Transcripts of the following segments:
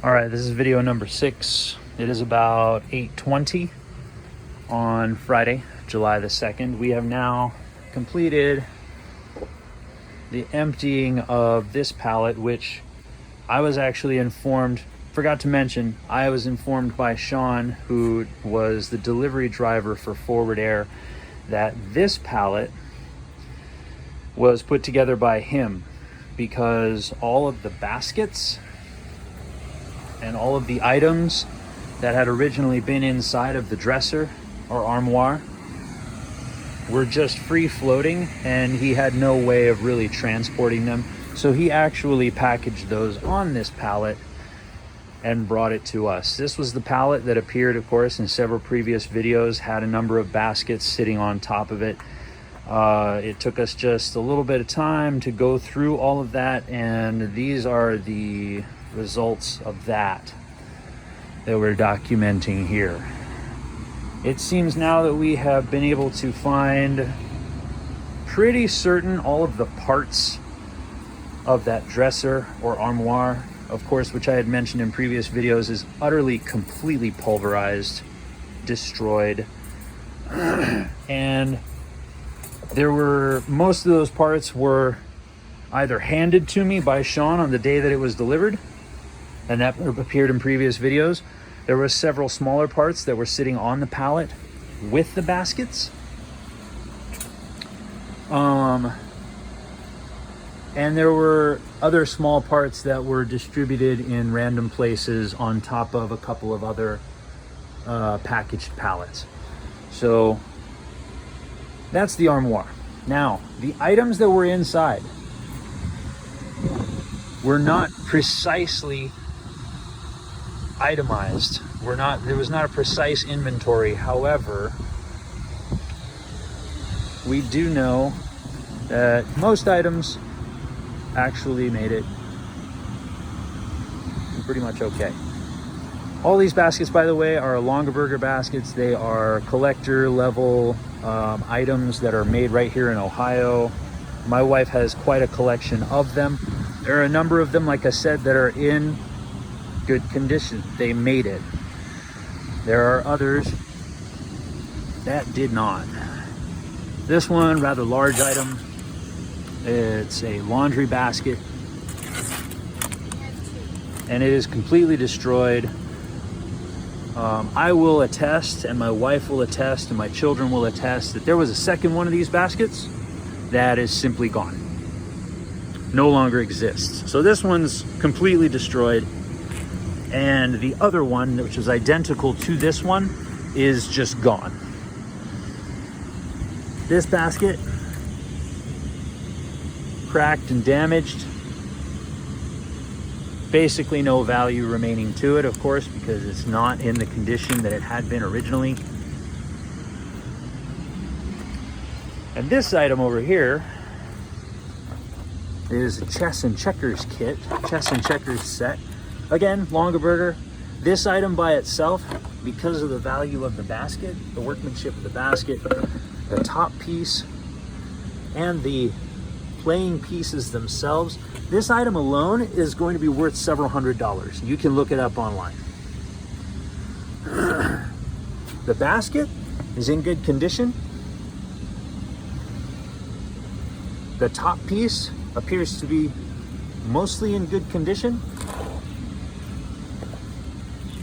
All right, this is video number 6. It is about 8:20 on Friday, July the 2nd. We have now completed the emptying of this pallet, which I was actually forgot to mention, I was informed by Sean, who was the delivery driver for Forward Air, that this pallet was put together by him because all of the baskets and all of the items that had originally been inside of the dresser or armoire were just free floating, and he had no way of really transporting them. So he actually packaged those on this pallet and brought it to us. This was the pallet that appeared, of course, in several previous videos, had a number of baskets sitting on top of it. It took us just a little bit of time to go through all of that, and these are the results of that we're documenting here. It seems now that we have been able to find pretty certain all of the parts of that dresser or armoire, of course, which I had mentioned in previous videos, is utterly, completely pulverized, destroyed. And most of those parts were either handed to me by Sean on the day that it was delivered, and that appeared in previous videos. There were several smaller parts that were sitting on the pallet with the baskets. And there were other small parts that were distributed in random places on top of a couple of other packaged pallets. So that's the armoire. Now, the items that were inside were not precisely itemized. There was not a precise inventory. However, we do know that most items actually made it pretty much okay. All these baskets, by the way, are Longaberger baskets. They are collector level items that are made right here in Ohio. My wife has quite a collection of them. There are a number of them, like I said, that are in good condition. They made it. There are others that did not. This one, rather large item. It's a laundry basket, and it is completely destroyed. I will attest, and my wife will attest, and my children will attest, that there was a second one of these baskets that is simply gone. No longer exists. So this one's completely destroyed, and the other one, which is identical to this one, is just gone. This basket, cracked and damaged. Basically no value remaining to it, of course, because it's not in the condition that it had been originally. And this item over here is a chess and checkers kit, chess and checkers set. Again, Longaberger. This item by itself, because of the value of the basket, the workmanship of the basket, the top piece, and the playing pieces themselves, this item alone is going to be worth several $100s. You can look it up online. The basket is in good condition. The top piece appears to be mostly in good condition.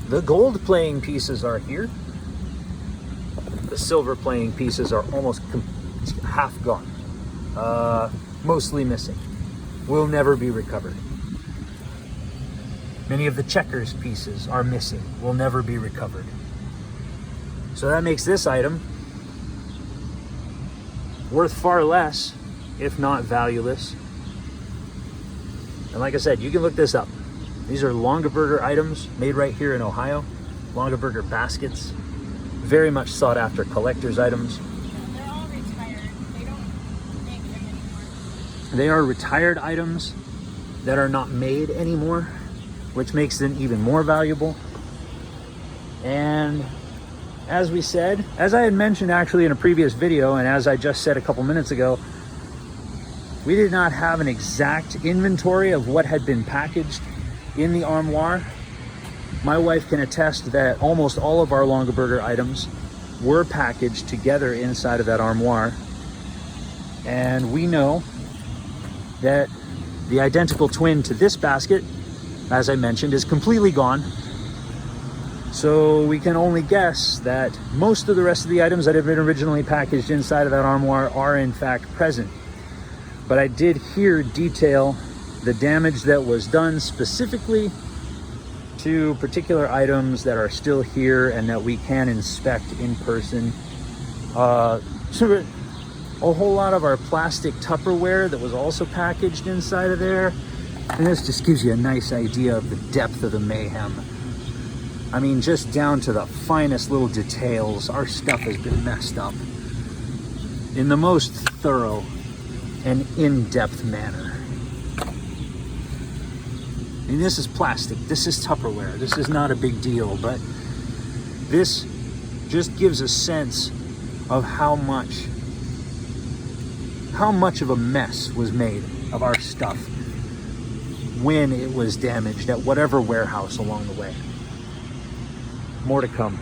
The gold playing pieces are here. The silver playing pieces are almost half gone. Mostly missing. Will never be recovered. Many of the checkers pieces are missing. Will never be recovered. So that makes this item worth far less, if not valueless. And like I said, you can look this up. These are Longaberger items made right here in Ohio. Longaberger baskets. Very much sought after collector's items. They're all retired. They don't make them anymore. They are retired items that are not made anymore, which makes them even more valuable. And as we said, as I had mentioned actually in a previous video, and as I just said a couple minutes ago, we did not have an exact inventory of what had been packaged in the armoire. My wife can attest that almost all of our Longaberger items were packaged together inside of that armoire. And we know that the identical twin to this basket, as I mentioned, is completely gone. So we can only guess that most of the rest of the items that have been originally packaged inside of that armoire are in fact present. But I did hear detail the damage that was done specifically to particular items that are still here and that we can inspect in person. So a whole lot of our plastic Tupperware that was also packaged inside of there. And this just gives you a nice idea of the depth of the mayhem. I mean, just down to the finest little details, our stuff has been messed up in the most thorough and in-depth manner. I mean, this is plastic, this is Tupperware, this is not a big deal, but this just gives a sense of how much of a mess was made of our stuff when it was damaged at whatever warehouse along the way. More to come.